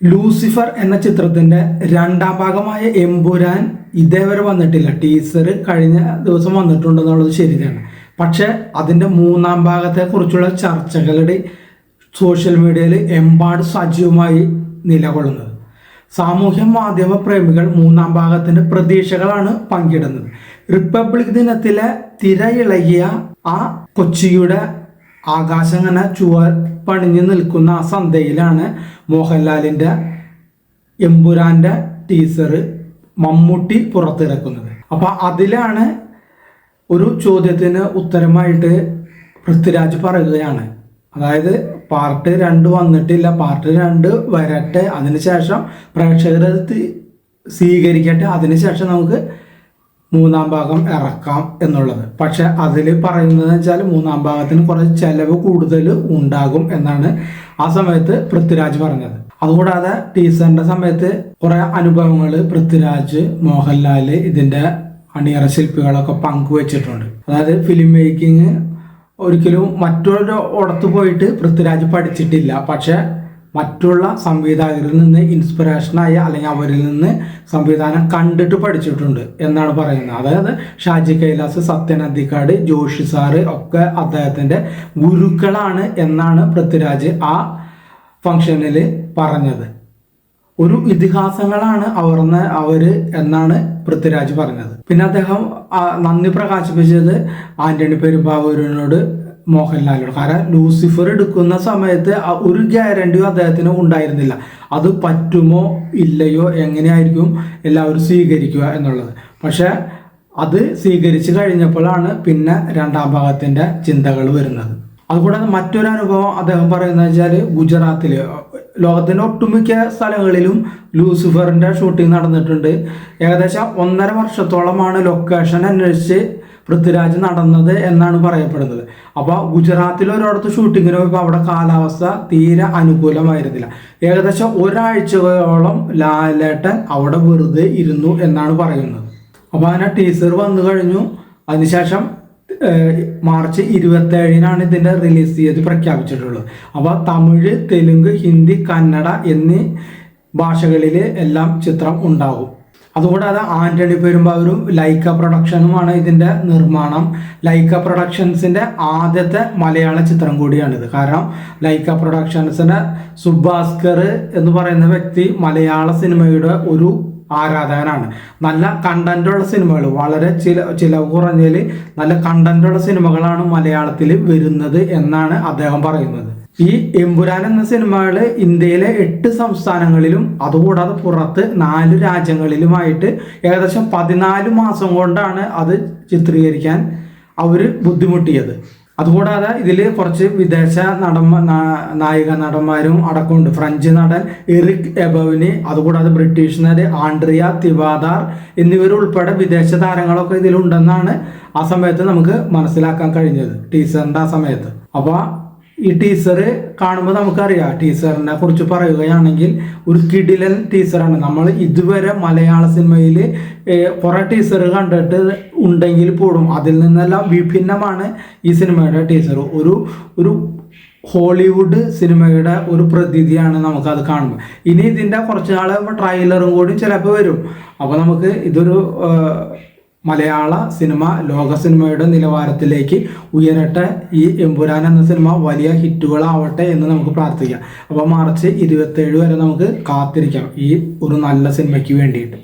Lucifer എന്ന ചിത്രത്തിന്റെ രണ്ടാം ഭാഗമായ എമ്പുരാൻ ഇതേവരെ വന്നിട്ടില്ല. ടീസർ കഴിഞ്ഞ ദിവസം വന്നിട്ടുണ്ടെന്നുള്ളത് ശരിയാണ്. പക്ഷെ അതിന്റെ മൂന്നാം ഭാഗത്തെ കുറിച്ചുള്ള ചർച്ചകളുടെ സോഷ്യൽ മീഡിയയിൽ എമ്പാട് സജീവമായി നിലകൊള്ളുന്നത്. സാമൂഹ്യ മാധ്യമ പ്രേമികൾ മൂന്നാം ഭാഗത്തിന്റെ പ്രതീക്ഷകളാണ് പങ്കിടുന്നത്. റിപ്പബ്ലിക് ദിനത്തിലെ തിരയിളകിയ ആ കൊച്ചിയുടെ ആകാശം ഇങ്ങനെ ചുവപ്പണിഞ്ഞു നിൽക്കുന്ന ആ സന്ധ്യയിലാണ് മോഹൻലാലിന്റെ എമ്പുരാന്റെ ടീസർ മമ്മൂട്ടി പുറത്തിറക്കുന്നത്. അപ്പൊ അതിലാണ് ഒരു ചോദ്യത്തിന് ഉത്തരമായിട്ട് പൃഥ്വിരാജ് പറയുകയാണ്, അതായത് പാർട്ട് 2 വന്നിട്ടില്ല, പാർട്ട് 2 വരട്ടെ, അതിനുശേഷം പ്രേക്ഷകരത് സ്വീകരിക്കട്ടെ, അതിനുശേഷം നമുക്ക് മൂന്നാം ഭാഗം ഇറക്കാം എന്നുള്ളത്. പക്ഷെ അതിൽ പറയുന്നത് വെച്ചാൽ മൂന്നാം ഭാഗത്തിന് കുറച്ച് ചെലവ് കൂടുതൽ ഉണ്ടാകും എന്നാണ് ആ സമയത്ത് പൃഥ്വിരാജ് പറഞ്ഞത്. അതുകൂടാതെ ടീസറിന്റെ സമയത്ത് കുറെ അനുഭവങ്ങൾ പൃഥ്വിരാജ്, മോഹൻലാല്, ഇതിന്റെ അണിയറ ശില്പികളൊക്കെ പങ്കുവച്ചിട്ടുണ്ട്. അതായത് ഫിലിം മേക്കിംഗ് ഒരിക്കലും മറ്റൊരു ഇടത്ത് പോയിട്ട് പൃഥ്വിരാജ് പഠിച്ചിട്ടില്ല. പക്ഷെ മറ്റുള്ള സംവിധായകരിൽ നിന്ന് ഇൻസ്പിറേഷനായി അല്ലെങ്കിൽ അവരിൽ നിന്ന് സംവിധാനം കണ്ടിട്ട് പഠിച്ചിട്ടുണ്ട് എന്നാണ് പറയുന്നത്. അതായത് ഷാജി കൈലാസ്, സത്യൻ അന്തിക്കാട്, ജോഷി സാറ് ഒക്കെ അദ്ദേഹത്തിന്റെ ഗുരുക്കളാണ് എന്നാണ് പൃഥ്വിരാജ് ആ ഫംഗ്ഷനിൽ പറഞ്ഞത്. ഒരു ഇതിഹാസങ്ങളാണ് അവര് എന്നാണ് പൃഥ്വിരാജ് പറഞ്ഞത്. പിന്നെ അദ്ദേഹം നന്ദി പ്രകാശിപ്പിച്ചത് ആന്റണി പെരുമ്പാവൂരിനോട്, മോഹൻലാലിനോട്. കാരണം ലൂസിഫർ എടുക്കുന്ന സമയത്ത് ഒരു ഗ്യാരണ്ടിയും അദ്ദേഹത്തിന് ഉണ്ടായിരുന്നില്ല. അത് പറ്റുമോ ഇല്ലയോ, എങ്ങനെയായിരിക്കും എല്ലാവരും സ്വീകരിക്കുക എന്നുള്ളത്. പക്ഷെ അത് സ്വീകരിച്ചു കഴിഞ്ഞപ്പോഴാണ് പിന്നെ രണ്ടാം ഭാഗത്തിന്റെ ചിന്തകൾ വരുന്നത്. അതുകൂടാതെ മറ്റൊരു അനുഭവം അദ്ദേഹം പറയുന്നത് വെച്ചാൽ ഗുജറാത്തിൽ ലോകത്തിന്റെ ഒട്ടുമിക്ക സ്ഥലങ്ങളിലും ലൂസിഫറിന്റെ ഷൂട്ടിംഗ് നടന്നിട്ടുണ്ട്. ഏകദേശം 1.5 വർഷത്തോളമാണ് ലൊക്കേഷൻ അന്വേഷിച്ച് പൃഥ്വിരാജ് നടന്നത് എന്നാണ് പറയപ്പെടുന്നത്. അപ്പോൾ ഗുജറാത്തിൽ ഒരിടത്ത് ഷൂട്ടിങ്ങിന് പോയപ്പോൾ അവിടെ കാലാവസ്ഥ തീരെ അനുകൂലമായിരുന്നില്ല. ഏകദേശം ഒരാഴ്ചയോളം ലാലേട്ടൻ അവിടെ വെറുതെ ഇരുന്നു എന്നാണ് പറയുന്നത്. അപ്പോൾ അങ്ങനെ ടീസർ വന്നു കഴിഞ്ഞു. അതിനുശേഷം മാർച്ച് 27-നാണ് ഇതിന്റെ റിലീസ് തീയതി പ്രഖ്യാപിച്ചിട്ടുള്ളത്. അപ്പോൾ തമിഴ്, തെലുങ്ക്, ഹിന്ദി, കന്നഡ എന്നീ ഭാഷകളിൽ എല്ലാം ചിത്രം ഉണ്ടാകും. അതുകൂടാതെ ആന്റണി പെരുമ്പാവൂരും ലൈക്ക പ്രൊഡക്ഷനുമാണ് ഇതിന്റെ നിർമ്മാണം. ലൈക്ക പ്രൊഡക്ഷൻസിന്റെ ആദ്യത്തെ മലയാള ചിത്രം കൂടിയാണിത്. കാരണം ലൈക്ക പ്രൊഡക്ഷൻസിന്റെ സുഭാസ്കർ എന്ന് പറയുന്ന വ്യക്തി മലയാള സിനിമയുടെ ഒരു ആരാധകനാണ്. നല്ല കണ്ടന്റുള്ള സിനിമകൾ, വളരെ ചിലവ് കുറഞ്ഞതിൽ നല്ല കണ്ടന്റുള്ള സിനിമകളാണ് മലയാളത്തിൽ വരുന്നത് എന്നാണ് അദ്ദേഹം പറയുന്നത്. ഈ എമ്പുരാൻ എന്ന സിനിമകൾ ഇന്ത്യയിലെ 8 സംസ്ഥാനങ്ങളിലും അതുകൂടാതെ പുറത്ത് 4 രാജ്യങ്ങളിലുമായിട്ട് ഏകദേശം 14 മാസം കൊണ്ടാണ് അത് ചിത്രീകരിക്കാൻ അവർ ബുദ്ധിമുട്ടിയത്. അതുകൂടാതെ ഇതിൽ കുറച്ച് വിദേശ നായിക നടന്മാരും അടക്കമുണ്ട്. ഫ്രഞ്ച് നടൻ എറിക് എബവിന്, അതുകൂടാതെ ബ്രിട്ടീഷ് നടി ആൻഡ്രിയ തിവാദാർ എന്നിവരുൾപ്പെടെ വിദേശ താരങ്ങളൊക്കെ ഇതിലുണ്ടെന്നാണ് ആ സമയത്ത് നമുക്ക് മനസ്സിലാക്കാൻ കഴിഞ്ഞത്, ടീസറിന്റെ ആ സമയത്ത്. അപ്പോൾ ഈ ടീസർ കാണുമ്പോൾ നമുക്കറിയാം, ടീസറിനെ കുറിച്ച് പറയുകയാണെങ്കിൽ ഒരു കിടിലൻ ടീസറാണ്. നമ്മൾ ഇതുവരെ മലയാള സിനിമയിൽ കുറെ ടീസർ കണ്ടിട്ട് ഉണ്ടെങ്കിൽ പോലും അതിൽ നിന്നെല്ലാം വിഭിന്നമാണ് ഈ സിനിമയുടെ ടീസർ. ഒരു ഹോളിവുഡ് സിനിമയുടെ ഒരു പ്രതീതിയാണ് നമുക്കത് കാണുമ്പോൾ. ഇനി ഇതിൻ്റെ കുറച്ച് നാൾ ട്രെയിലറും കൂടി ചിലപ്പോൾ വരും. അപ്പോൾ നമുക്ക് ഇതൊരു മലയാള സിനിമ ലോക സിനിമയുടെ നിലവാരത്തിലേക്ക് ഉയരട്ടെ. ഈ എമ്പുരാൻ എന്ന സിനിമ വലിയ ഹിറ്റുകളാവട്ടെ എന്ന് നമുക്ക് പ്രാർത്ഥിക്കാം. അപ്പോൾ മാർച്ച് 27 വരെ നമുക്ക് കാത്തിരിക്കാം ഈ ഒരു നല്ല സിനിമയ്ക്ക് വേണ്ടിയിട്ട്.